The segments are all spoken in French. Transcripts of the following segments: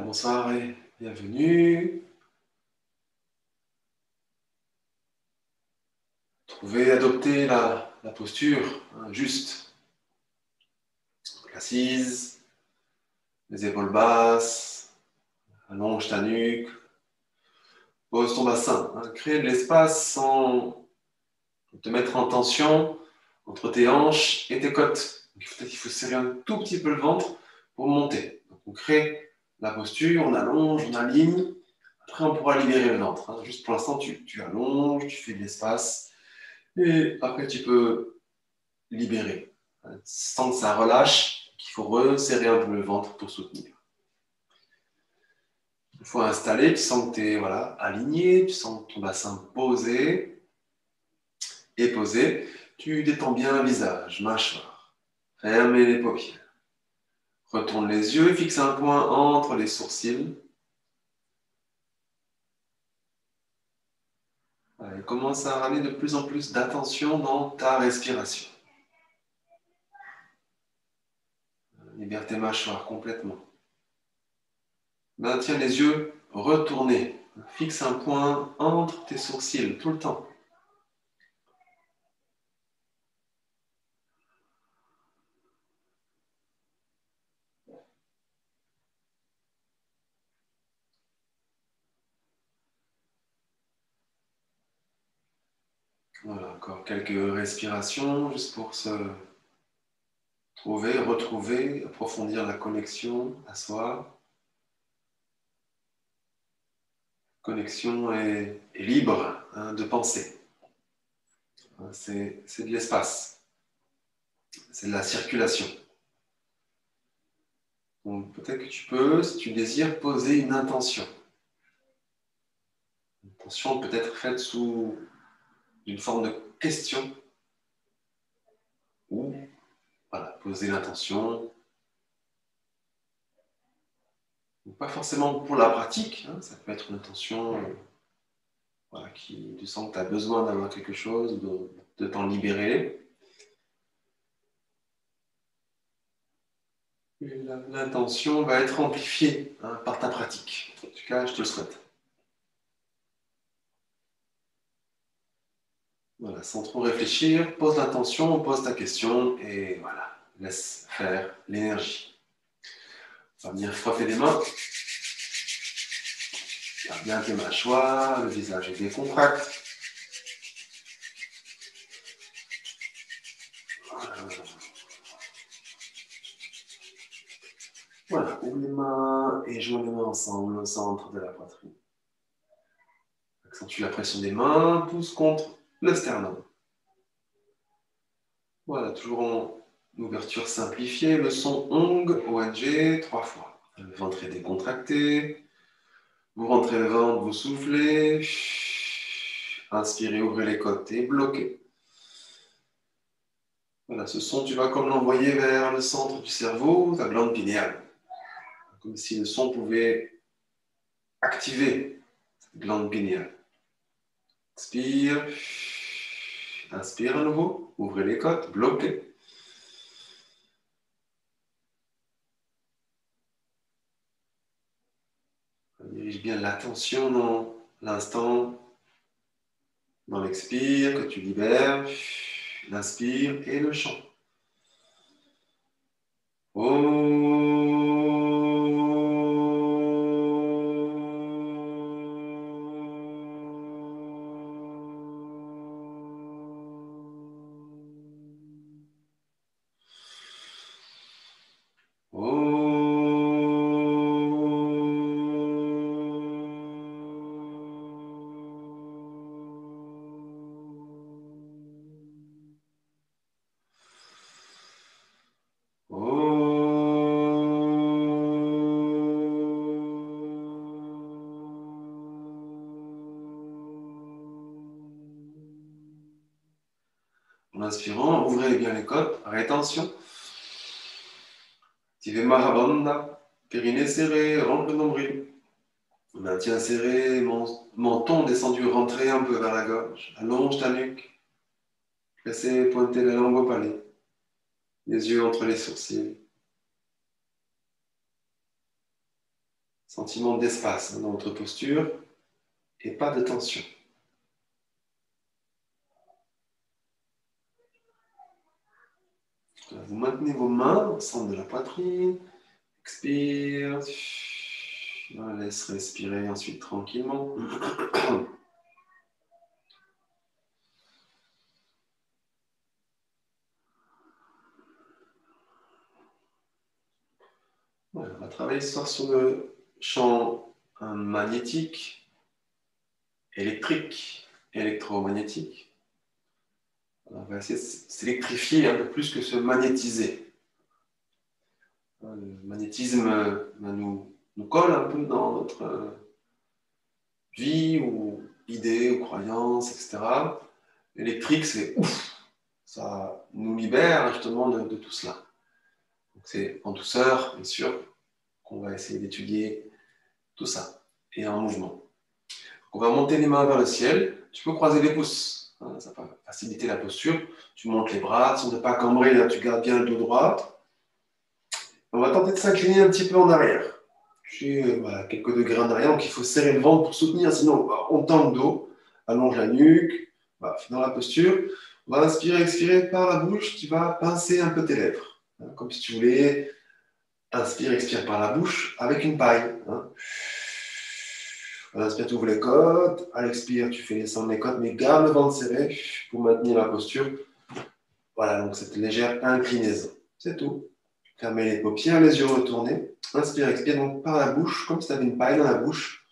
bonsoir et bienvenue. Adopter la posture juste. Assise, les épaules basses, allonge ta nuque, pose ton bassin. Crée de l'espace sans te mettre en tension entre tes hanches et tes côtes. Peut-être qu'il faut serrer un tout petit peu le ventre pour monter. Donc on crée la posture, on allonge, on aligne. Après, on pourra libérer le ventre. Juste pour l'instant, tu allonges, tu fais de l'espace. Et après, tu peux libérer. Sans que ça relâche, il faut resserrer un peu le ventre pour soutenir. Une fois installé, tu sens que tu es aligné, tu sens ton bassin posé et posé. Tu détends bien le visage, mâchoire. Fermez les paupières. Retourne les yeux, fixe un point entre les sourcils. Et commence à ramener de plus en plus d'attention dans ta respiration. Libère tes mâchoires complètement. Maintiens les yeux retournés. Fixe un point entre tes sourcils tout le temps. Voilà, encore quelques respirations juste pour se trouver, retrouver, approfondir la connexion à soi. Connexion est libre de penser. C'est de l'espace. C'est de la circulation. Donc peut-être que tu peux, si tu désires, poser une intention. Une intention peut être faite sous une forme de question. Ou poser l'intention. Pas forcément pour la pratique, ça peut être une intention qui tu sens que tu as besoin d'avoir quelque chose, de t'en libérer. L'intention va être amplifiée par ta pratique. En tout cas, je te le souhaite. Voilà, sans trop réfléchir, pose l'intention, pose ta question et voilà, laisse faire l'énergie. On va venir frotter les mains. Garde bien tes mâchoires, le visage est décontracté. Voilà, ouvre les mains et joins les mains ensemble au centre de la poitrine. Accentue la pression des mains, pousse contre le sternum. Voilà, toujours en ouverture simplifiée, le son ONG, ONG, 3 fois. Le ventre est décontracté. Vous rentrez le ventre, vous soufflez. Inspirez, ouvrez les côtes et bloquez. Voilà, ce son, tu vas comme l'envoyer vers le centre du cerveau, ta glande pinéale. Comme si le son pouvait activer cette glande pinéale. Expire. Inspire à nouveau. Ouvrez les côtes, bloquez. Dirige bien l'attention dans l'instant, dans l'expire que tu libères, l'inspire et le chant. En inspirant, ouvrez bien les côtes, rétention. Activez Mahabandha, périnée serré, rentre le nombril. Maintien serré, menton descendu, rentrez un peu vers la gorge. Allonge ta nuque. Laissez pointer la langue au palais. Les yeux entre les sourcils. sentiment d'espace dans votre posture et pas de tension. Vous maintenez vos mains au centre de la poitrine. Expire. On laisse respirer ensuite tranquillement. Voilà, on va travailler ce soir sur le champ magnétique, électrique, électromagnétique. On va essayer de s'électrifier un peu plus que se magnétiser. Le magnétisme nous colle un peu dans notre vie ou idées ou croyances, etc. L'électrique, c'est ouf, ça nous libère justement de tout cela. Donc c'est en douceur, bien sûr, qu'on va essayer d'étudier tout ça, et en mouvement. On va monter les mains vers le ciel. Tu peux croiser les pouces, hein, ça va faciliter la posture. Tu montes les bras, sans ne pas cambrer, là, tu gardes bien le dos droit. On va tenter de s'incliner un petit peu en arrière. Voilà, quelques degrés en arrière, donc il faut serrer le ventre pour soutenir, sinon on tend le dos, allonge la nuque, voilà, dans la posture. On va inspirer, expirer par la bouche, tu vas pincer un peu tes lèvres, hein, comme si tu voulais inspire, expire par la bouche avec une paille. Hein. À l'inspire, tu ouvres les côtes, à l'expire, tu fais descendre les côtes, mais garde le ventre serré pour maintenir la posture. Voilà, donc cette légère inclinaison, c'est tout. Fermez les paupières, les yeux retournés. Inspire, expire donc par la bouche, comme si tu avais une paille dans la bouche.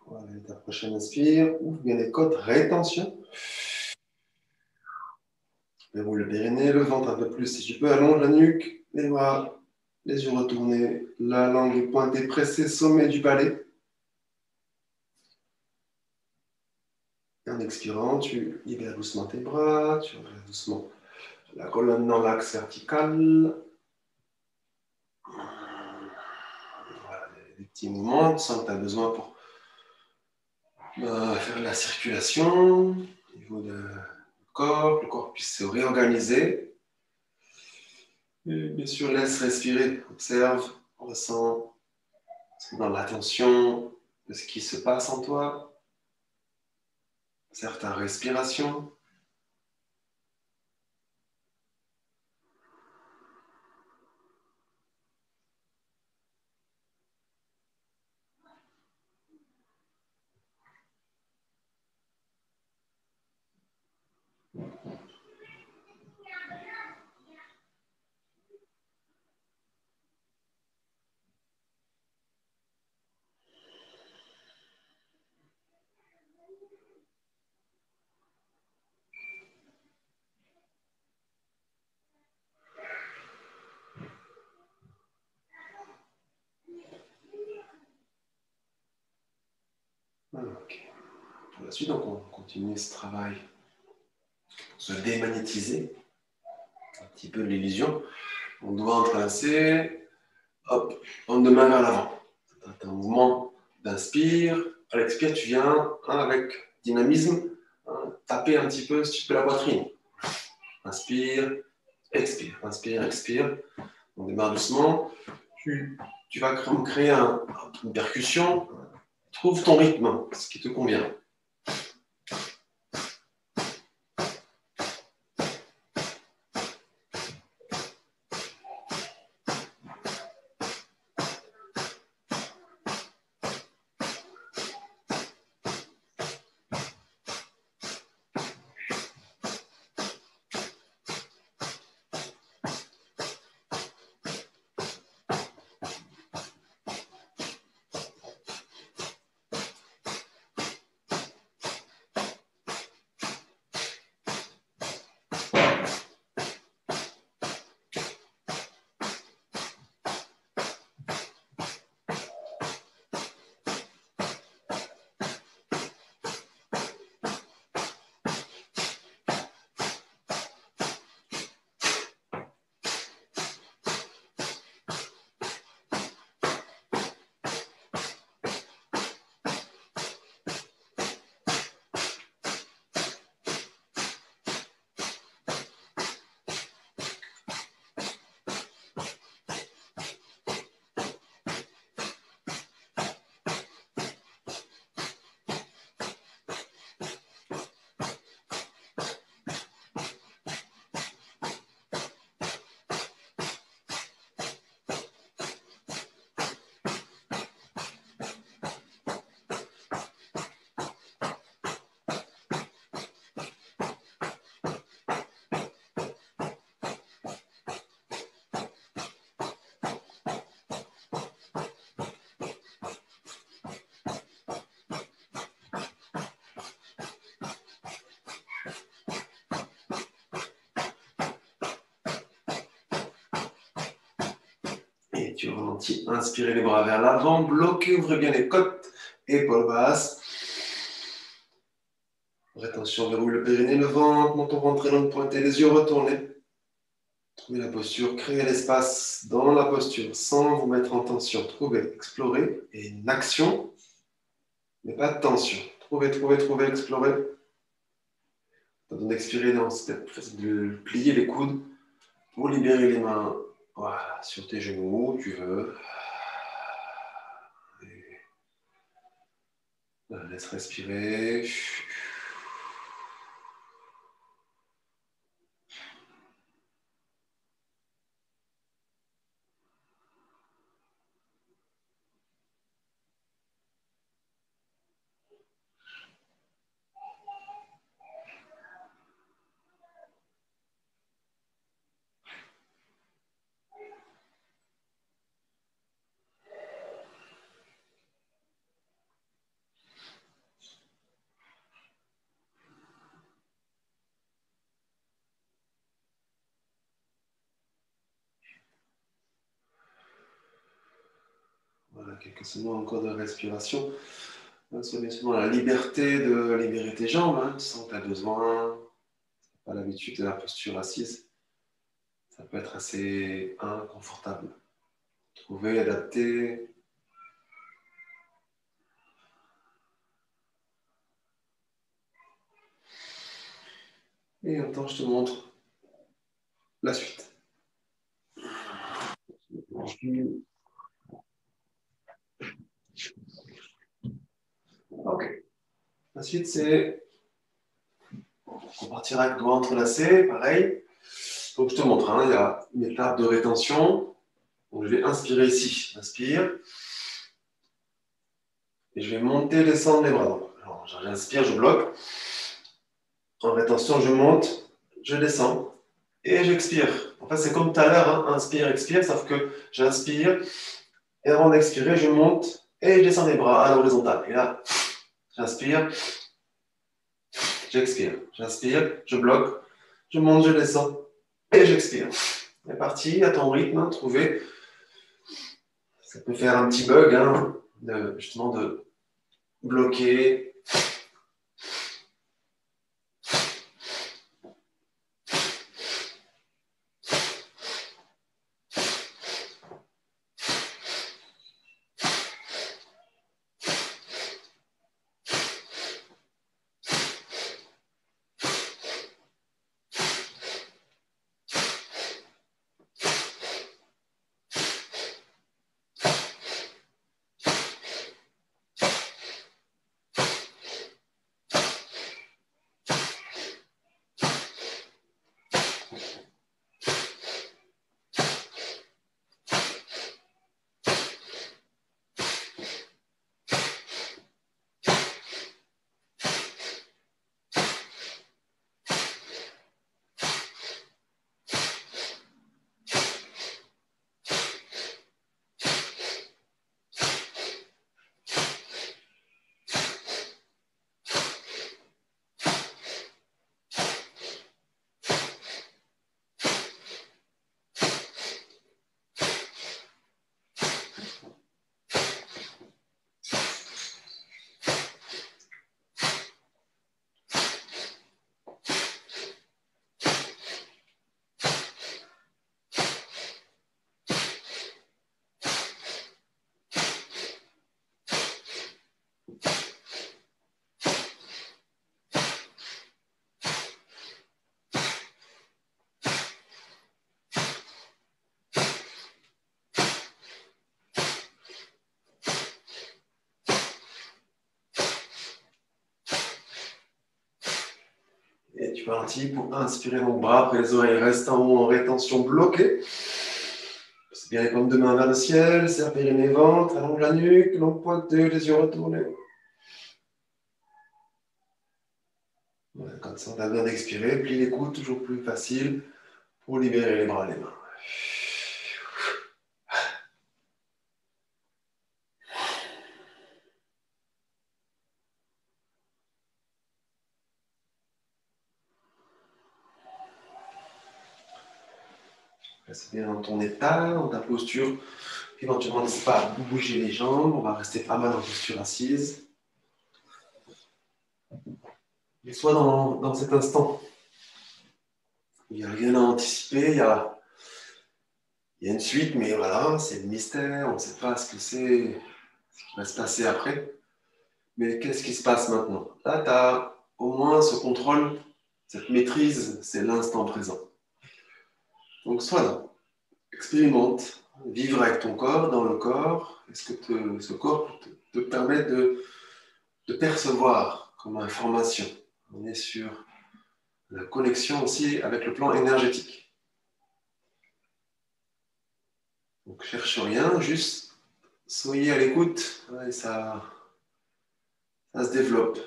Voilà, ta prochaine inspire, ouvre bien les côtes, rétention. Déroule le périnée, le ventre un peu plus si tu peux, allonge la nuque, les bras, les yeux retournés, la langue est pointée, pressée, sommet du palais. En expirant, tu libères doucement tes bras, tu relèves doucement la colonne dans l'axe vertical. Voilà, des petits mouvements, tu sens que tu as besoin pour faire la circulation au niveau du corps, que le corps puisse se réorganiser. Et bien sûr, laisse respirer, observe, ressens dans l'attention de ce qui se passe en toi. Observe ta respiration. Ok. Pour la suite, donc, on continue ce travail pour se démagnétiser un petit peu l'illusion. On doit entrelacer, hop, on de main vers l'avant. C'est un mouvement d'inspire. À l'expire, tu viens avec dynamisme taper un petit peu, si tu peux, la poitrine. Inspire, expire, inspire, expire. On démarre doucement. Tu vas créer une percussion. Trouve ton rythme, ce qui te convient. Et tu ralentis, inspirez les bras vers l'avant, bloquez, ouvrez bien les côtes, épaules basses. Rétention, verrouille le périnée, le ventre, menton rentré dans le pointé, les yeux retournés. Trouvez la posture, créez l'espace dans la posture sans vous mettre en tension. Trouvez, explorez, et une action, mais pas de tension. Trouvez, trouvez, trouvez, explorez. Tentez d'expirer dans de plier les coudes pour libérer les mains. Voilà, sur tes genoux, tu veux. Laisse respirer. Voilà, quelques secondes encore de respiration. Sois bien sûr dans la liberté de libérer tes jambes, hein. Tu sens que tu as besoin, pas l'habitude de la posture assise. Ça peut être assez inconfortable. Trouver, adapter. Et maintenant, je te montre la suite. Ok. La suite, c'est on partira avec doigts entrelacés, pareil. Donc, je te montre, hein, il y a une étape de rétention. Donc, je vais inspirer ici. Inspire. Et je vais monter, descendre les bras. Alors, j'inspire, je bloque. En rétention, je monte, je descends et j'expire. En fait, c'est comme tout à l'heure, hein, inspire, expire, sauf que j'inspire et avant d'expirer, je monte et je descends les bras à l'horizontale. Et là, j'inspire, j'expire. J'inspire, je bloque, je monte, je descends et j'expire. C'est parti, à ton rythme, hein, trouver. Ça peut faire un petit bug, hein, justement de bloquer. Et tu partis pour inspirer mon bras, après les oreilles restent en haut en rétention bloquée. C'est bien les paumes de main vers le ciel, serre périnée ventre, allonge la nuque, longue pointue, les yeux retournés. Voilà, comme ça, on a besoin d'expirer, plie les coudes, toujours plus facile pour libérer les bras et les mains. Reste bien dans ton état, dans ta posture. Éventuellement, n'hésite pas à bouger les jambes. On va rester pas mal en posture assise. Et soit dans cet instant, il n'y a rien à anticiper, il y a une suite, mais voilà, c'est le mystère, on ne sait pas ce que c'est, ce qui va se passer après. Mais qu'est-ce qui se passe maintenant? Là, tu as au moins ce contrôle, cette maîtrise, c'est l'instant présent. Donc, sois là, expérimente, vivre avec ton corps, dans le corps. Est-ce que ce corps te permet de percevoir comme information? On est sur la connexion aussi avec le plan énergétique. Donc, cherche rien, juste soyez à l'écoute, et ça se développe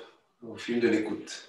au fil de l'écoute.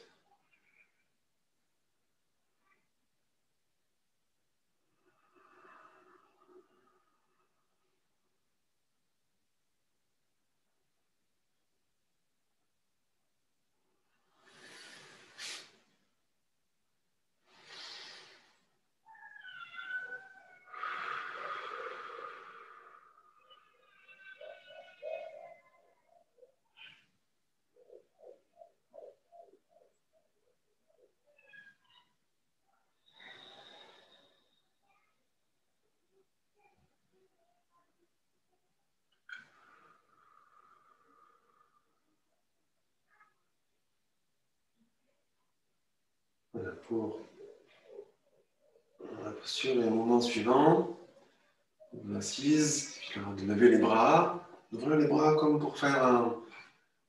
Voilà, pour la posture et le mouvement suivant. Assise, de lever les bras, d'ouvrir les bras comme pour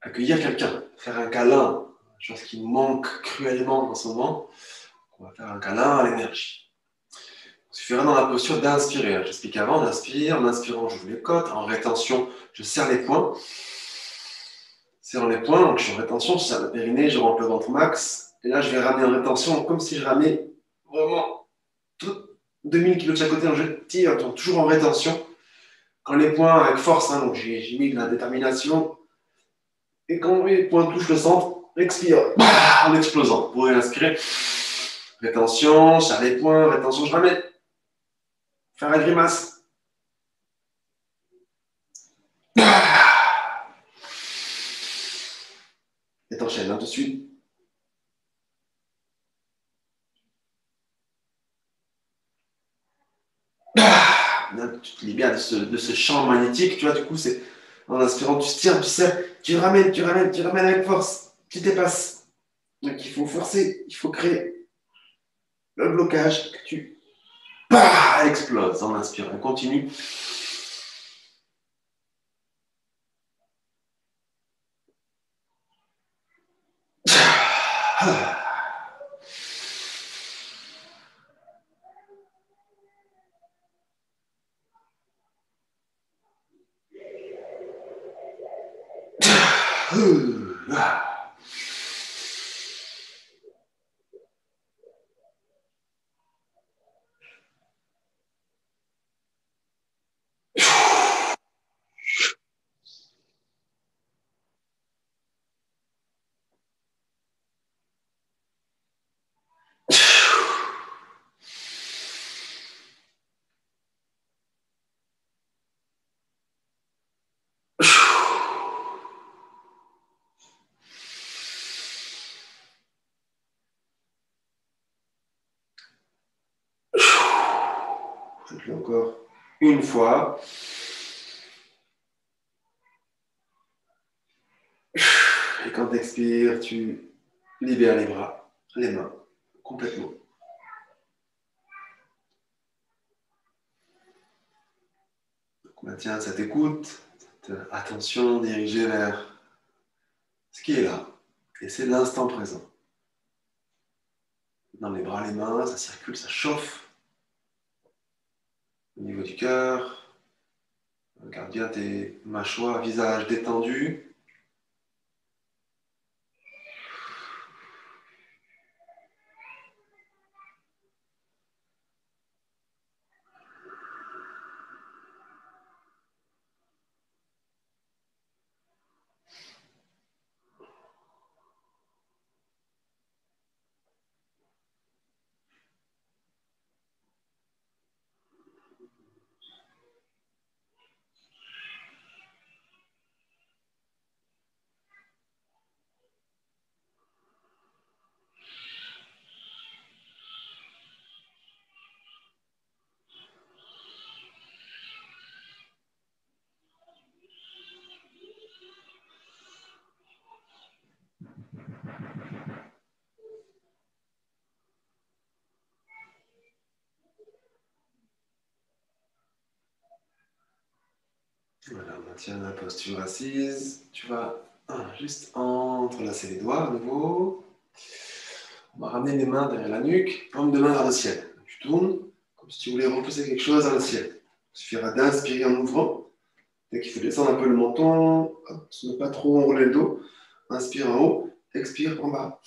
accueillir quelqu'un, faire un câlin, chose qui nous manque cruellement en ce moment. On va faire un câlin à l'énergie. Il suffira dans la posture d'inspirer. J'explique avant, on inspire, en inspirant, j'ouvre les côtes, en rétention, je serre les poings. Serrant les poings, donc je suis en rétention, je serre le périnée, je rentre le ventre max. Et là, je vais ramener en rétention, comme si je ramenais vraiment 2000 kg de chaque côté, donc je tire, donc toujours en rétention. Quand les poings avec force, donc j'ai mis de la détermination. Et quand les poings touchent le centre, expire en explosant. Vous pouvez inspirer. Rétention, serre les poings, rétention, je ramène. Faire la grimace. Et t'enchaînes, tout de suite. Tu te libères de ce champ magnétique, tu vois, du coup, c'est en inspirant, tu tires, tu serres, tu ramènes avec force, tu dépasses. Donc il faut forcer, il faut créer le blocage que tu exploses en inspirant. On continue. Faites-le encore une fois. Et quand tu expires, tu libères les bras, les mains, complètement. Donc, maintiens cette écoute, cette attention dirigée vers ce qui est là. Et c'est l'instant présent. Dans les bras, les mains, ça circule, ça chauffe. Au niveau du cœur, regarde bien tes mâchoires, visage détendu. Voilà, on maintient la posture assise. Tu vas juste entrelacer les doigts à nouveau. On va ramener les mains derrière la nuque, paume de main vers le ciel. Tu tournes comme si tu voulais repousser quelque chose vers le ciel. Il suffira d'inspirer en ouvrant. Dès qu'il faut descendre un peu le menton, ne pas trop enrouler le dos. Inspire en haut, expire en bas.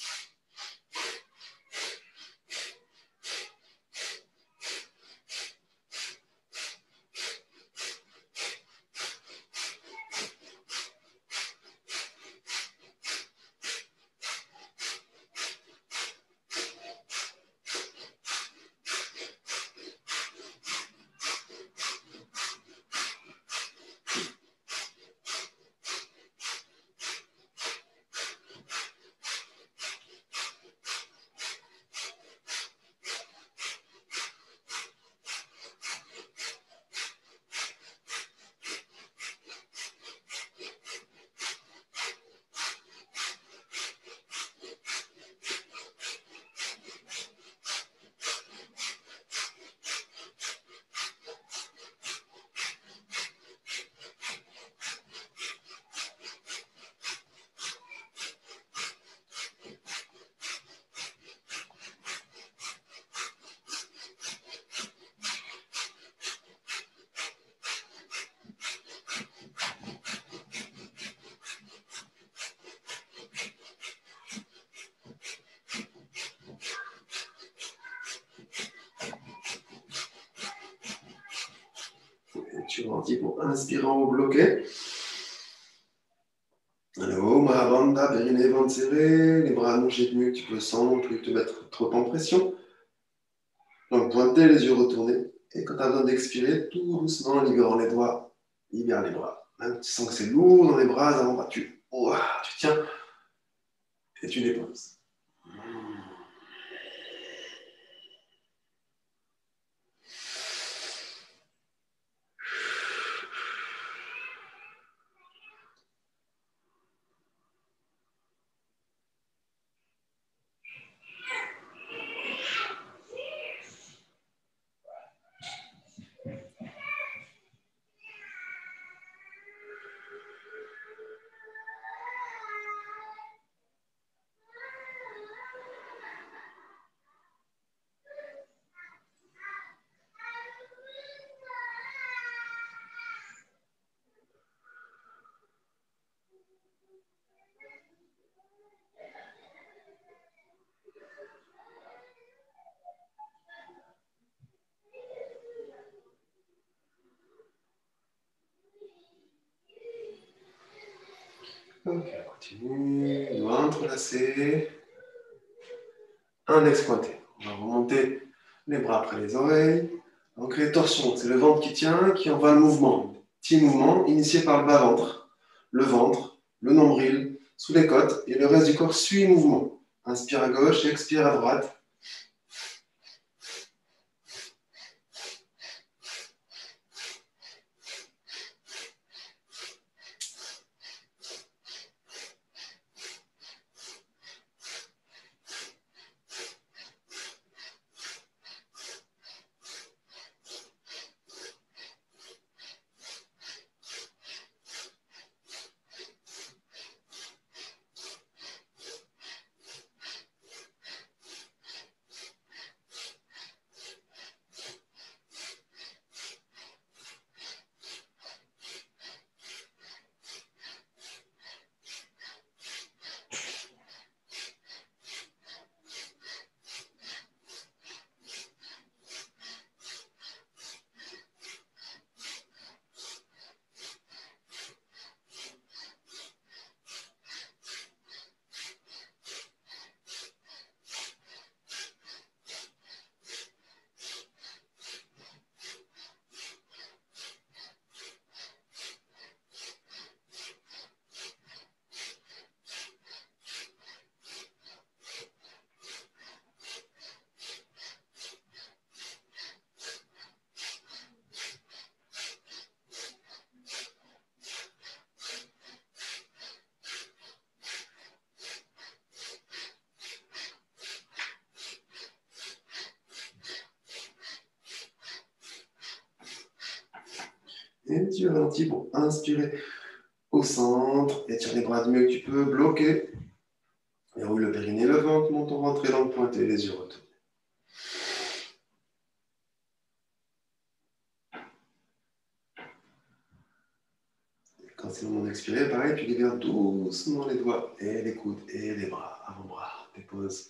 Tu ralentis pour inspirer en haut, bloqué. Allez, haut, main banda, périnée, ventre serré, les bras allongés de mieux que tu peux sans non plus te mettre trop en pression. Donc, pointer, les yeux retournés. Et quand tu as besoin d'expirer, tout doucement, libérant les doigts, libère les bras. Même tu sens que c'est lourd dans les bras, avant-bras, tu tiens et tu déposes. Ok, on continue. Doigt entrelacé. Index pointé. On va remonter les bras après les oreilles. Donc les torsions, c'est le ventre qui tient, qui envoie le mouvement. Petit mouvement initié par le bas-ventre, le nombril, sous les côtes, et le reste du corps suit le mouvement. Inspire à gauche, expire à droite. Et tu ralentis pour inspirer au centre. Étire les bras du mieux que tu peux, bloquer. Et roule le périnée, le ventre, monte ton ventre et langue pointée, les yeux retournés. Quand c'est le moment d'expirer, pareil, tu libères doucement les doigts et les coudes et les bras, avant-bras. Dépose.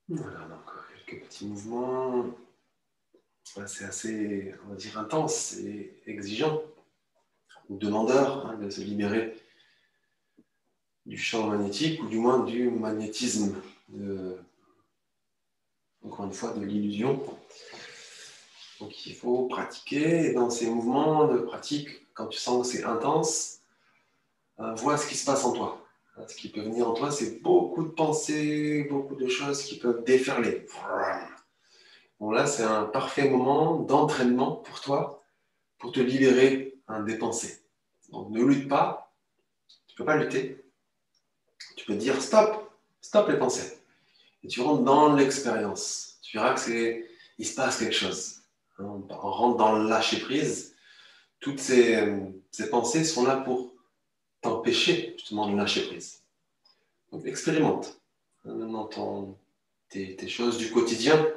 Voilà, encore quelques petits mouvements. C'est assez, on va dire, intense et exigeant. ou demandeur, hein, de se libérer du champ magnétique ou du moins du magnétisme, encore une fois, de l'illusion. Donc il faut pratiquer, et dans ces mouvements de pratique, quand tu sens que c'est intense, vois ce qui se passe en toi. Ce qui peut venir en toi, c'est beaucoup de pensées, beaucoup de choses qui peuvent déferler. Bon, là, c'est un parfait moment d'entraînement pour toi, pour te libérer des pensées. Donc ne lutte pas, tu ne peux pas lutter. Tu peux dire stop, stop les pensées. Et tu rentres dans l'expérience. Tu verras il se passe quelque chose. On rentre dans le lâcher prise. Toutes ces pensées sont là pour t'empêcher justement de lâcher prise. Donc expérimente. Dans tes choses du quotidien,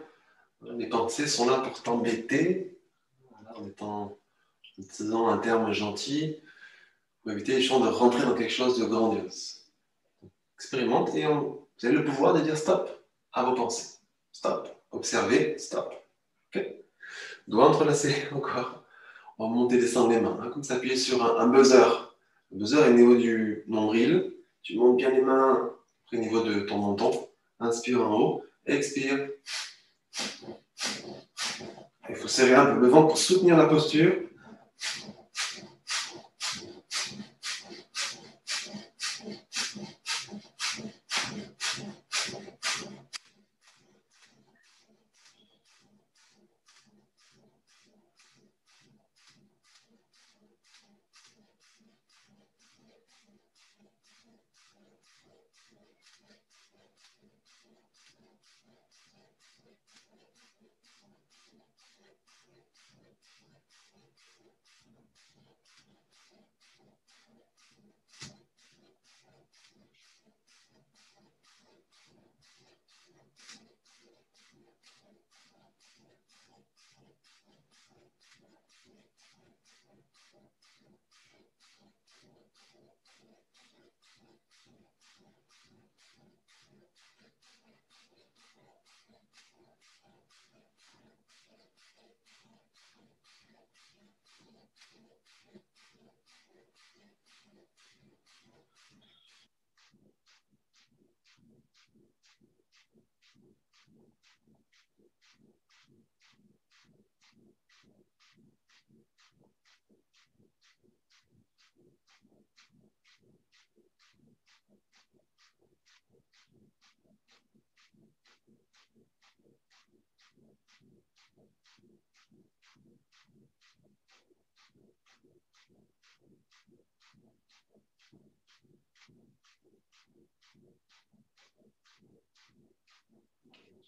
les pensées sont là pour t'embêter, en utilisant un terme gentil, pour éviter les gens de rentrer dans quelque chose de grandiose. Expérimente et vous avez le pouvoir de dire stop à vos pensées. Stop. Observez, stop. Okay. Doigt entrelacé encore. On va monter et descendre les mains, hein, comme s'appuyer sur un buzzer. Le buzzer est au niveau du nombril. Tu montes bien les mains au niveau de ton menton. Inspire en haut. Expire. Il faut serrer un peu le ventre pour soutenir la posture.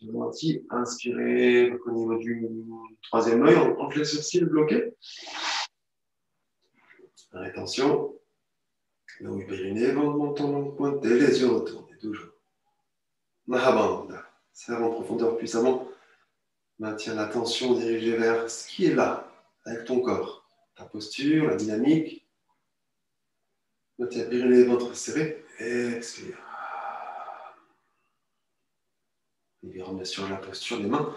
Gentil, inspirez au niveau du troisième œil, entre les sourcils bloqués. Rétention. Là où le périnée, ventre, menton, pointé, les yeux retournés, toujours. Mahabandha. Serre en profondeur puissamment. Maintiens l'attention dirigée vers ce qui est là, avec ton corps. Ta posture, la dynamique. Maintiens périnée, ventre serré. Expire. Libérant bien sûr la posture des mains,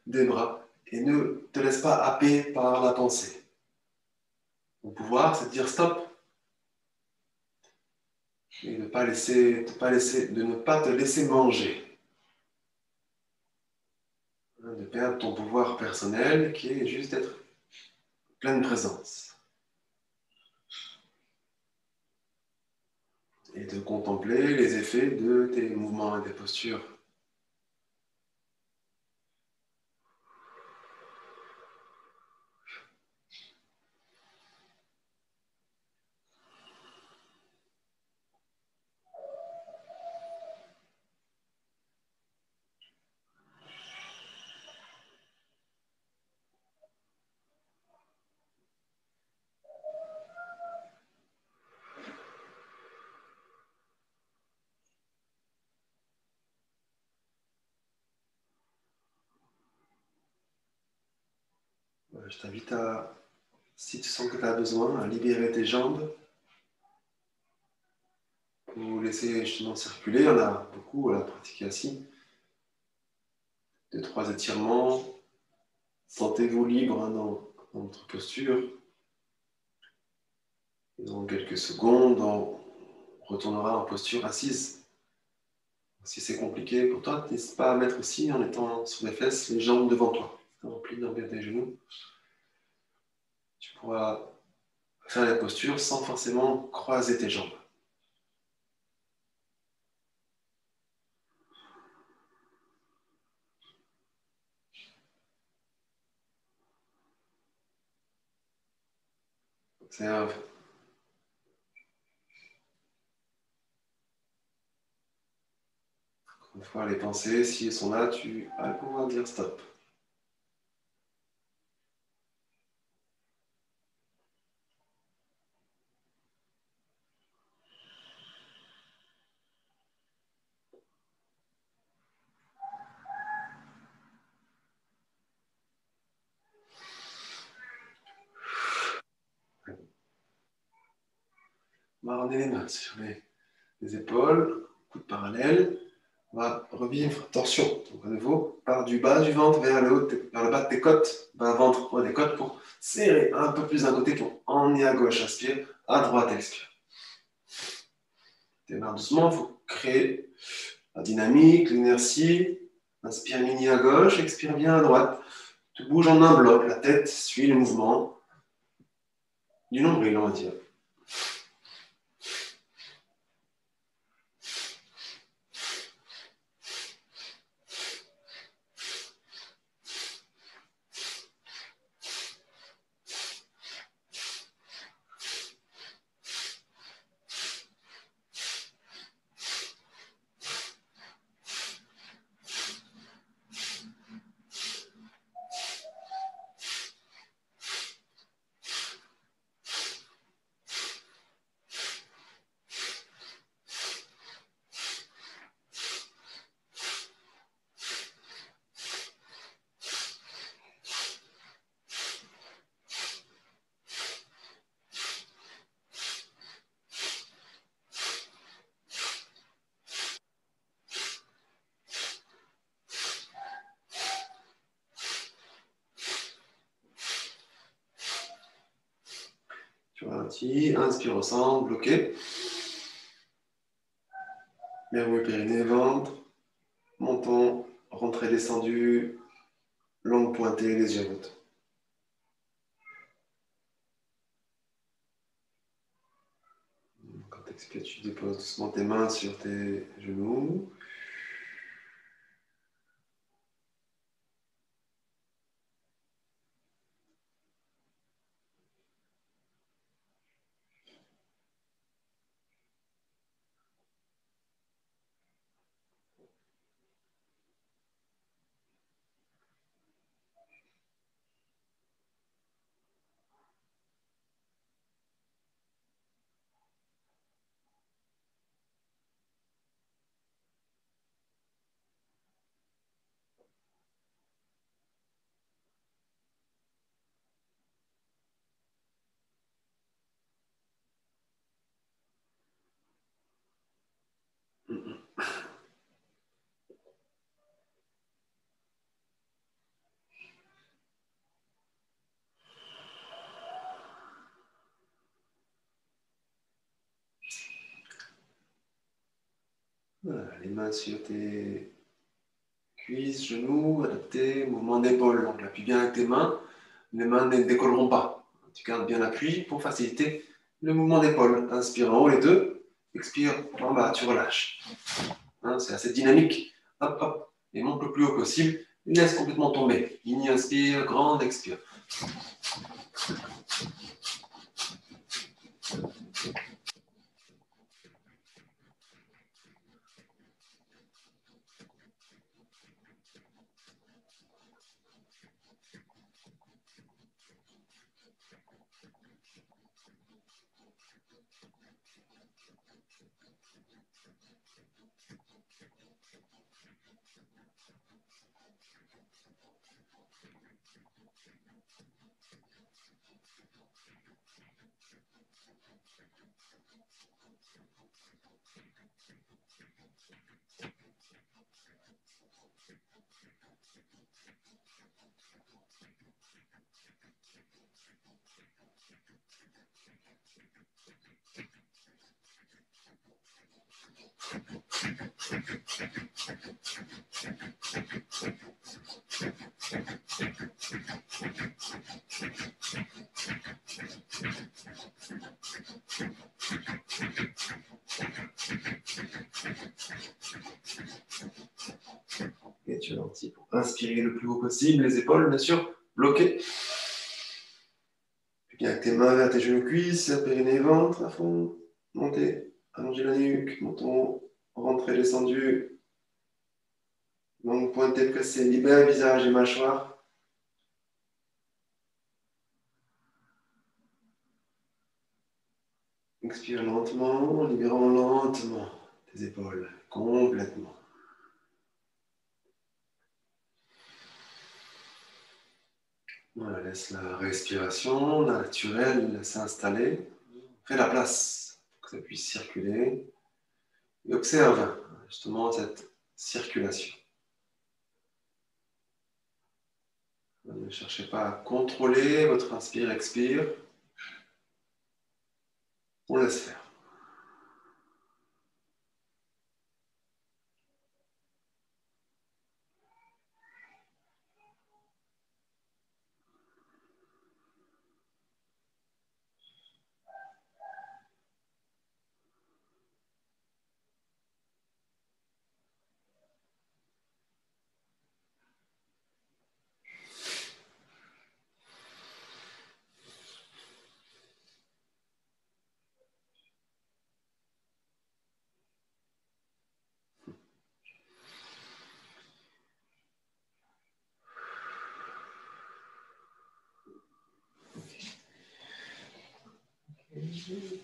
des bras. Et ne te laisse pas happer par la pensée. Ton pouvoir, c'est de dire stop. Et de ne pas te laisser manger. De perdre ton pouvoir personnel qui est juste d'être pleine présence. Et de contempler les effets de tes mouvements et des postures. Je t'invite à, si tu sens que tu as besoin, à libérer tes jambes pour laisser justement circuler. Il y en a beaucoup à pratiquer assis. 2-3 étirements. Sentez-vous libre dans votre posture. Et dans quelques secondes, on retournera en posture assise. Si c'est compliqué pour toi, n'hésite pas à mettre aussi en étant sur les fesses, les jambes devant toi. En pliant bien tes genoux. Tu pourras faire la posture sans forcément croiser tes jambes. Observe. Une fois les pensées, si elles sont là, tu vas pouvoir dire stop. On va ramener les mains sur les épaules, coudes parallèles. On va revivre torsion. Donc à nouveau, par du bas du ventre vers le haut, vers le bas de tes côtes, bas ventre, haut des côtes pour serrer un peu plus d'un côté pour emmener à gauche, inspire, à droite, expire. Démarre doucement, il faut créer la dynamique, l'inertie. Inspire mini à gauche, expire bien à droite. Tu bouges en un bloc, la tête suit le mouvement du nombril, on va dire. Tu ralentis, inspire au centre, bloqué. Merveilleux périnée, ventre, menton, rentrée descendue, langue pointée, les yeux hautes. Quand tu expires, tu déposes doucement tes mains sur tes genoux. Voilà, les mains sur tes cuisses, genoux, adapté, mouvement d'épaule. Donc appuie bien avec tes mains, les mains ne décolleront pas. Tu gardes bien l'appui pour faciliter le mouvement d'épaule. Inspire en haut les deux, expire en bas, tu relâches. Hein, c'est assez dynamique. Hop, hop, et monte le plus haut possible. Laisse complètement tomber. Mini inspire, grande expire. tu ralentis pour inspirer le plus haut possible, les épaules, bien sûr, bloquées. Puis avec tes mains vers tes genoux cuisses, périnée ventre à fond, montez, allongez la nuque, menton, rentrée, descendu, longue pointée pressée, libère visage et mâchoire. Expire lentement, libérant lentement tes épaules, complètement. Voilà, laisse la respiration naturelle s'installer. Fais la place pour que ça puisse circuler. Et observe justement cette circulation. Ne cherchez pas à contrôler votre inspire-expire. On laisse faire.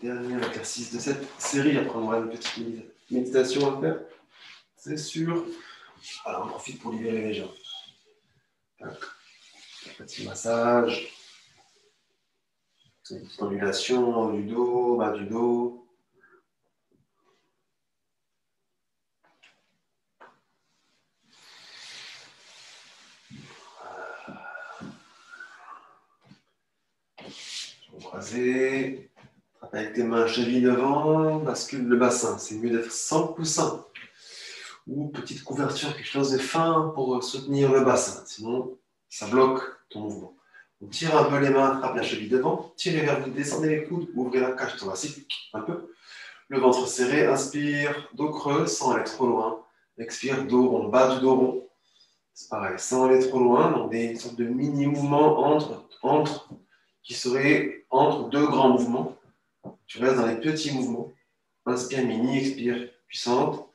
Dernier exercice de cette série. Après, on aura une petite méditation à faire. C'est sûr. Alors, on profite pour libérer les jambes. Un petit massage. Une petite ondulation du dos, bas du dos. Jambes croisées. Attrape avec tes mains chevilles devant. Bascule le bassin. C'est mieux d'être sans coussin. Ou petite couverture, quelque chose de fin pour soutenir le bassin. Sinon, ça bloque ton mouvement. On tire un peu les mains, attrape la cheville devant, tirez vers vous, descendez les coudes, ouvrez la cage thoracique un peu. Le ventre serré, inspire, dos creux sans aller trop loin. Expire, dos rond, bas du dos rond. C'est pareil, sans aller trop loin, donc des sortes de mini-mouvements qui seraient entre deux grands mouvements. Tu restes dans les petits mouvements. Inspire mini, expire puissante.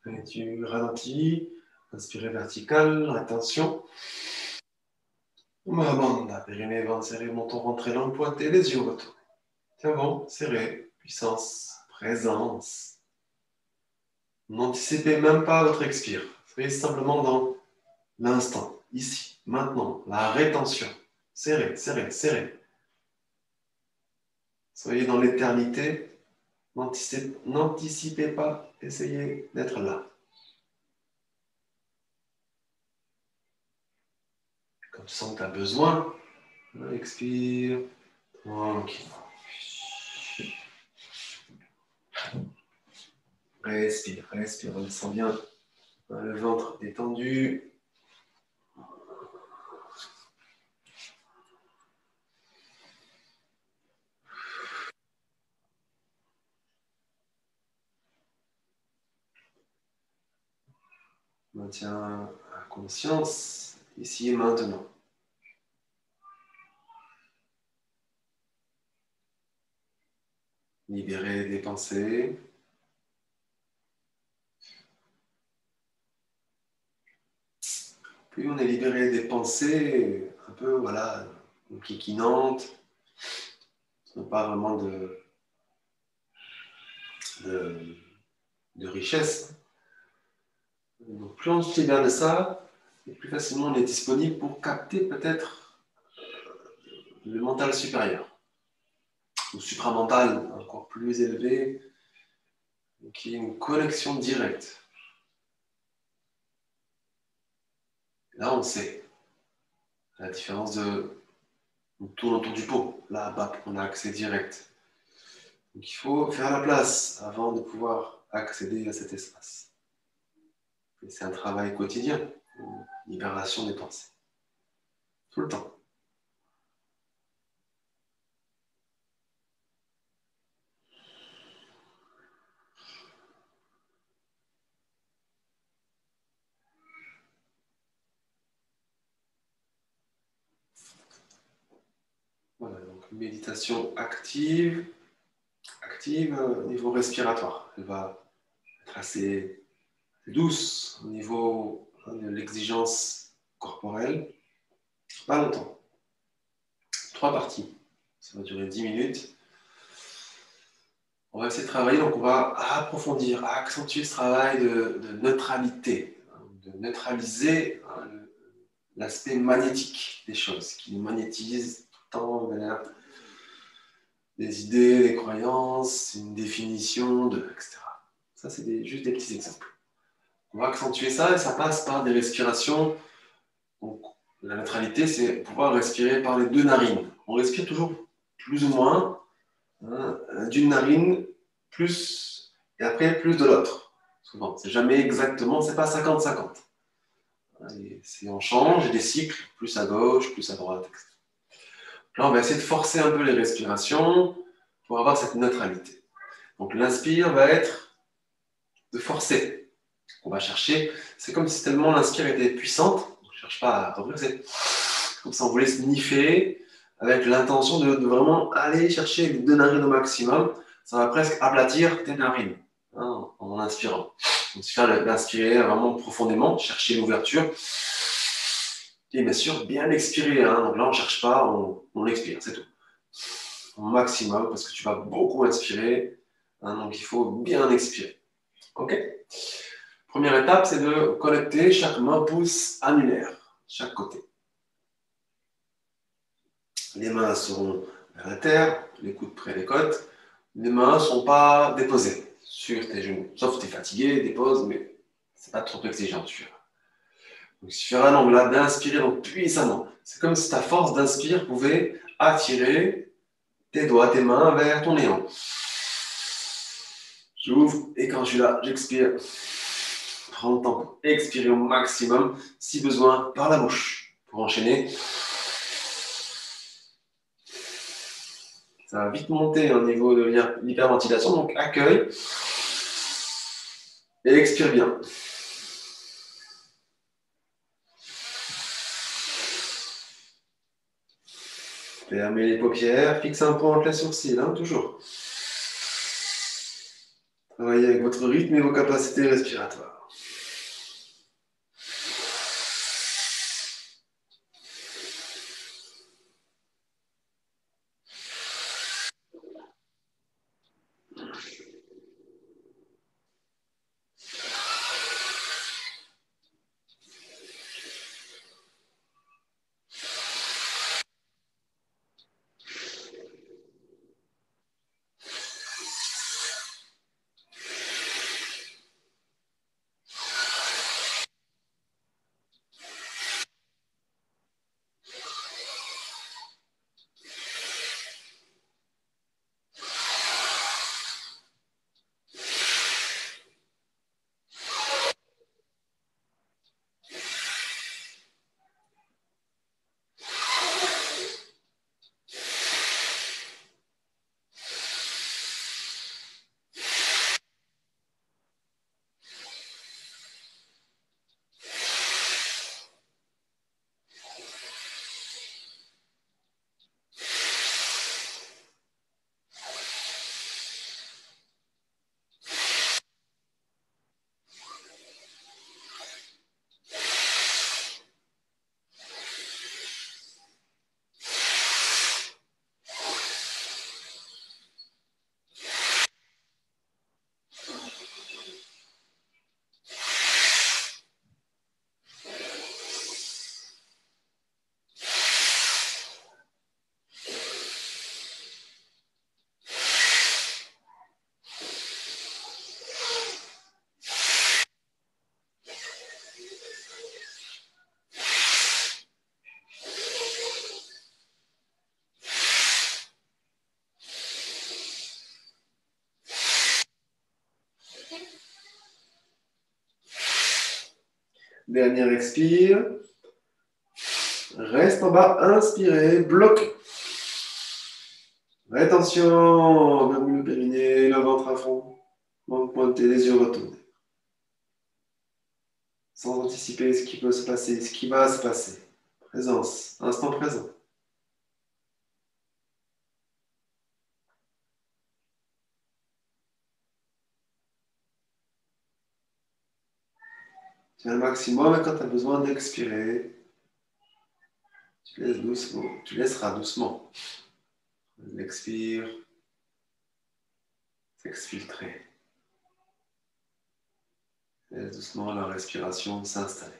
Et tu ralentis, inspirez vertical, rétention. Mahamanda, périnée, ventre serré, menton rentré, langue pointée, les yeux retournés. Tiens bon, serré, puissance, présence. N'anticipez même pas votre expire. Soyez simplement dans l'instant, ici, maintenant, la rétention. Serré, serré, serré. Soyez dans l'éternité. N'anticipez pas, essayez d'être là. Quand tu sens que tu as besoin, expire, tranquille. Respire, respire, on sent bien le ventre détendu. Maintiens un conscience ici et maintenant. Libérer des pensées. Plus on est libéré des pensées, un peu, voilà, kikinantes, qui n'ont pas vraiment de richesse. Donc, plus on se libère de ça, et plus facilement on est disponible pour capter peut-être le mental supérieur, ou supramental, encore plus élevé, qui est une connexion directe. Là, on sait. La différence de... On tourne autour du pot. Là, bas, on a accès direct. Donc, il faut faire la place avant de pouvoir accéder à cet espace. Et c'est un travail quotidien, une libération des pensées. Tout le temps. Voilà, donc méditation active au niveau respiratoire. Elle va être assez douce au niveau de l'exigence corporelle. Pas longtemps. 3 parties. Ça va durer 10 minutes. On va essayer de travailler, donc on va approfondir, accentuer ce travail de neutralité, de neutraliser l'aspect magnétique des choses, qui nous magnétise tout le temps vers des idées, des croyances, une définition, etc. Ça, c'est juste des petits exemples. On va accentuer ça et ça passe par des respirations. Donc, la neutralité, c'est pouvoir respirer par les 2 narines. On respire toujours plus ou moins, hein, d'une narine plus et après plus de l'autre. Souvent, c'est jamais exactement, c'est pas 50-50. On change, des cycles, plus à gauche, plus à droite, etc. Là, on va essayer de forcer un peu les respirations pour avoir cette neutralité. Donc l'inspire va être de forcer. On va chercher, c'est comme si tellement l'inspire était puissante, on ne cherche pas à revenir, c'est comme ça on voulait sniffer avec l'intention de vraiment aller chercher les 2 narines au maximum. Ça va presque aplatir tes narines, hein, en inspirant. Donc, il suffit d'inspirer vraiment profondément, chercher l'ouverture. Et bien sûr, bien expirer. Hein. Donc là, on ne cherche pas, on expire, c'est tout. Au maximum, parce que tu vas beaucoup inspirer. Hein, donc, il faut bien expirer. OK? Première étape, c'est de connecter chaque main pouce annulaire, chaque côté. Les mains seront vers la terre, les coudes près des côtes. Les mains ne sont pas déposées sur tes genoux. Sauf si tu es fatigué, dépose, mais ce n'est pas trop exigeant. Donc, il suffira donc là d'inspirer donc, puissamment. C'est comme si ta force d'inspire pouvait attirer tes doigts, tes mains vers ton néant. J'ouvre et quand je suis là, j'expire. Prends le temps pour expirer au maximum, si besoin, par la bouche. Pour enchaîner, ça va vite monter au niveau de l'hyperventilation, donc accueille et expire bien. Fermez les paupières, fixe un point entre les sourcils, hein, toujours. Travaillez avec votre rythme et vos capacités respiratoires. Dernier expire. Reste en bas, inspirez, bloc. Rétention, même le périnée, le ventre à fond. Manque pointé, les yeux retournés. Sans anticiper ce qui peut se passer, ce qui va se passer. Présence, instant présent. Tu fais un maximum et quand tu as besoin d'expirer, tu laisses doucement, tu laisseras doucement. L'expire, s'exfiltrer. Laisse doucement la respiration s'installer.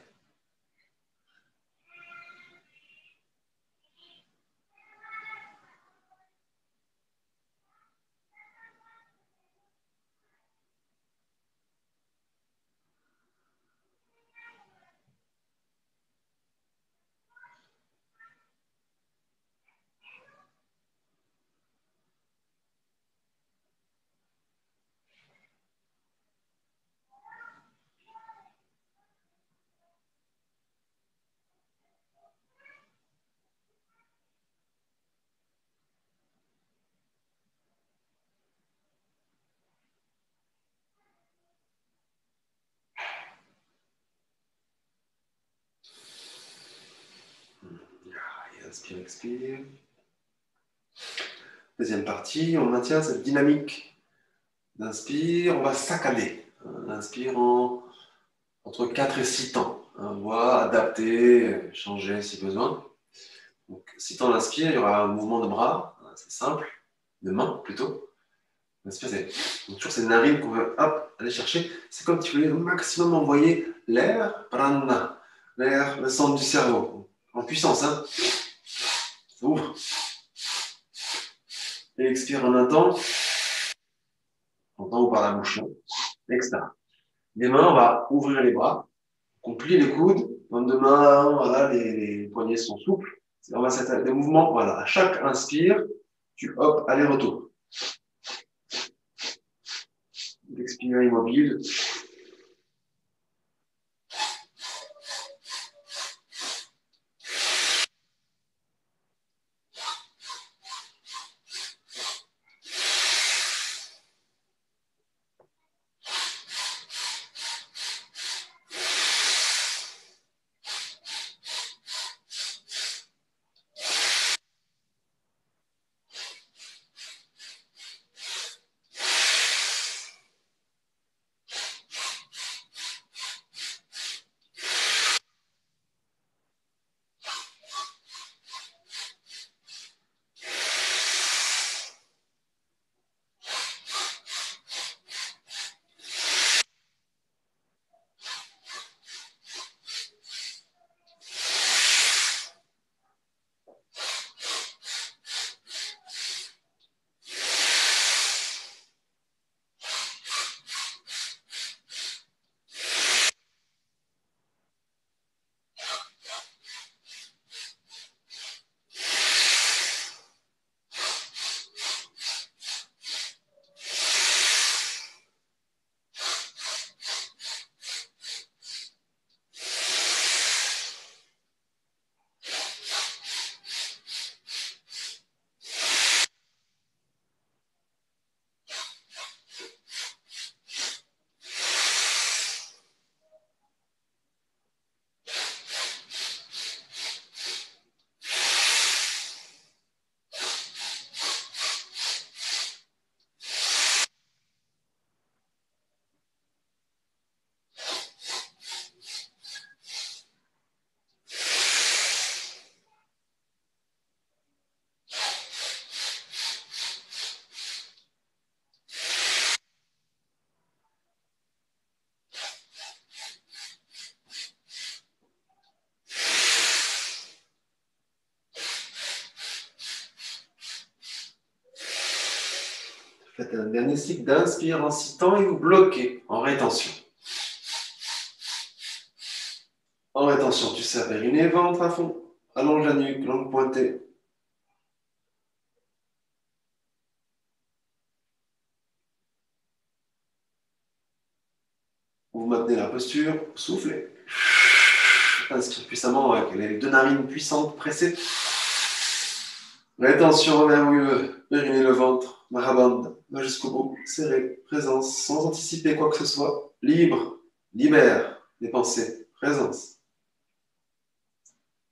Inspire, expire. Deuxième partie, on maintient cette dynamique d'inspire, on va saccader. Inspire entre 4 et 6 temps. On va adapter, changer si besoin. Donc, 6 temps l'inspire, il y aura un mouvement de bras, c'est simple, de main plutôt. L'inspire, c'est toujours ces narines qu'on veut aller chercher. C'est comme si tu voulais au maximum envoyer l'air, prana, l'air, le centre du cerveau, en puissance. Hein. Ça ouvre. Et expire en un temps. En temps ou par la bouche. Etc. Les mains, on va ouvrir les bras. On plie les coudes. Lendemain, voilà, les poignets sont souples. On va faire des mouvements. Voilà. À chaque inspire, tu hop, aller-retour. Expire immobile. Faites un dernier cycle d'inspire en 6 temps et vous bloquez en rétention. En rétention, tu serres périnée, ventre à fond. Allonge la nuque, langue pointée. Vous maintenez la posture, soufflez. Inspire puissamment avec les deux narines puissantes pressées. Rétention vers le périnée, le ventre. Marabande, va jusqu'au bout. Serré, présence, sans anticiper quoi que ce soit. Libre, libère les pensées. Présence.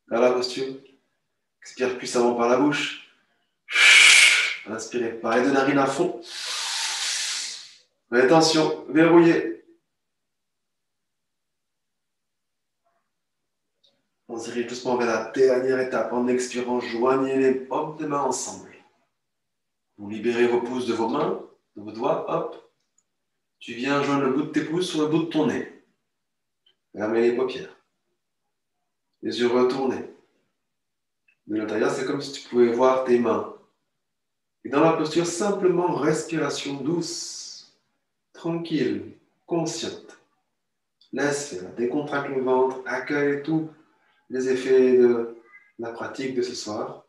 Vers la posture. Expire puissamment par la bouche. Inspirez par les deux narines à fond. Rétention, verrouillé. On se dirige doucement vers la dernière étape. En expirant, joignez les paumes des mains ensemble. Vous libérez vos pouces de vos mains, de vos doigts. Hop. Tu viens joindre le bout de tes pouces sur le bout de ton nez. Fermez les paupières. Les yeux retournés. De l'intérieur, c'est comme si tu pouvais voir tes mains. Et dans la posture, simplement respiration douce, tranquille, consciente. Laisse faire, décontracte le ventre, accueille tous les effets de la pratique de ce soir.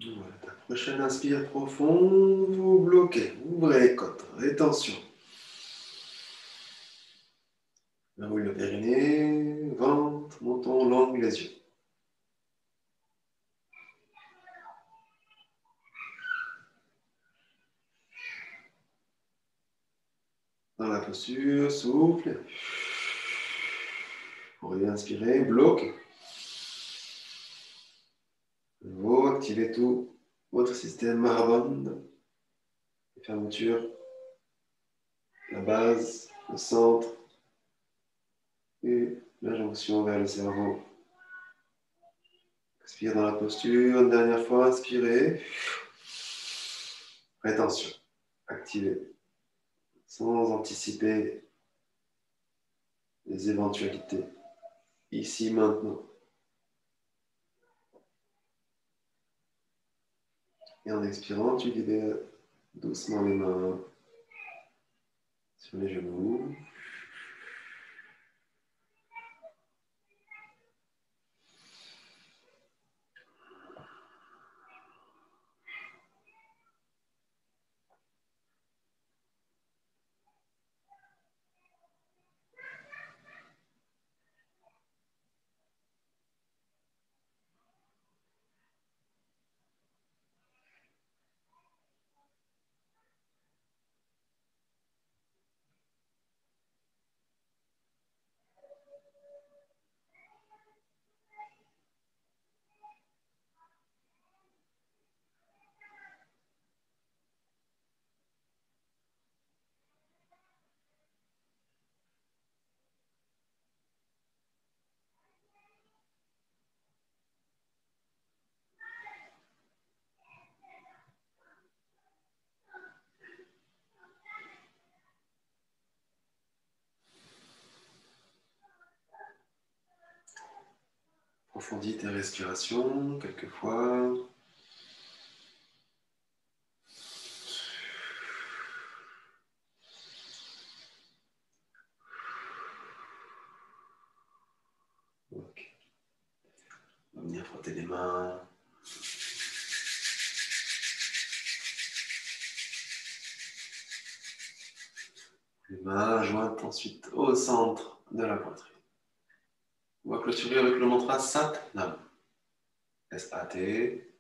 Voilà, ta prochaine inspire profond, vous bloquez, ouvrez les côtes, rétention. Verrouille le périnée, ventre, menton, langue, les yeux. Dans la posture, souffle. Vous réinspirez, bloquez. Vous activez tout votre système Maraband. Fermeture, la base, le centre et la jonction vers le cerveau. Expire dans la posture, une dernière fois, inspirez. Rétention, activez, sans anticiper les éventualités. Ici, maintenant. Et en expirant, tu libères doucement les mains sur les genoux. Approfondis tes respirations quelquefois. Okay. On va venir frotter les mains. Les mains jointes ensuite au centre de la poitrine. On va clôturer avec le mantra Sat Nam. S-A-T-N-A-M.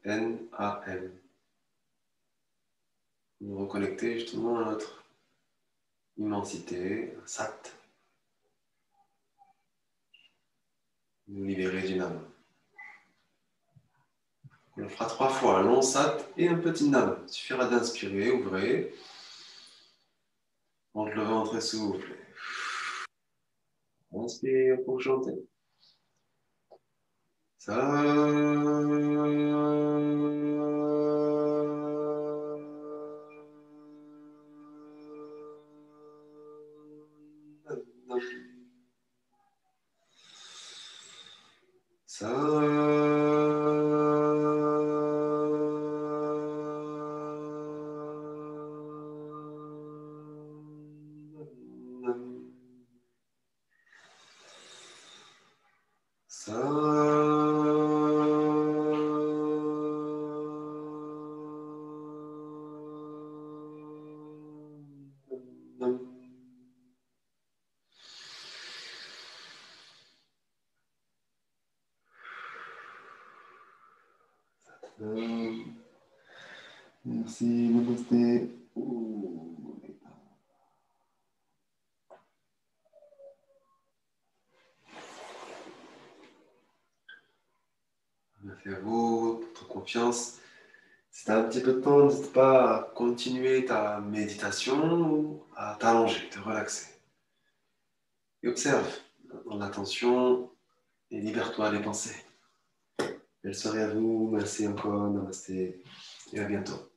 Nous reconnecter justement à notre immensité, Sat. Nous libérer du Nam. On le fera 3 fois, un long Sat et un petit Nam. Il suffira d'inspirer, ouvrez. Monte le ventre et soufflez. Inspire pour chanter. Ça. Merci, namasté. Merci à vous pour votre confiance. Si tu as un petit peu de temps, n'hésite pas à continuer ta méditation ou à t'allonger, te relaxer. Et observe dans l'attention et libère-toi des pensées. Belle soirée à vous, merci encore, namasté et à bientôt.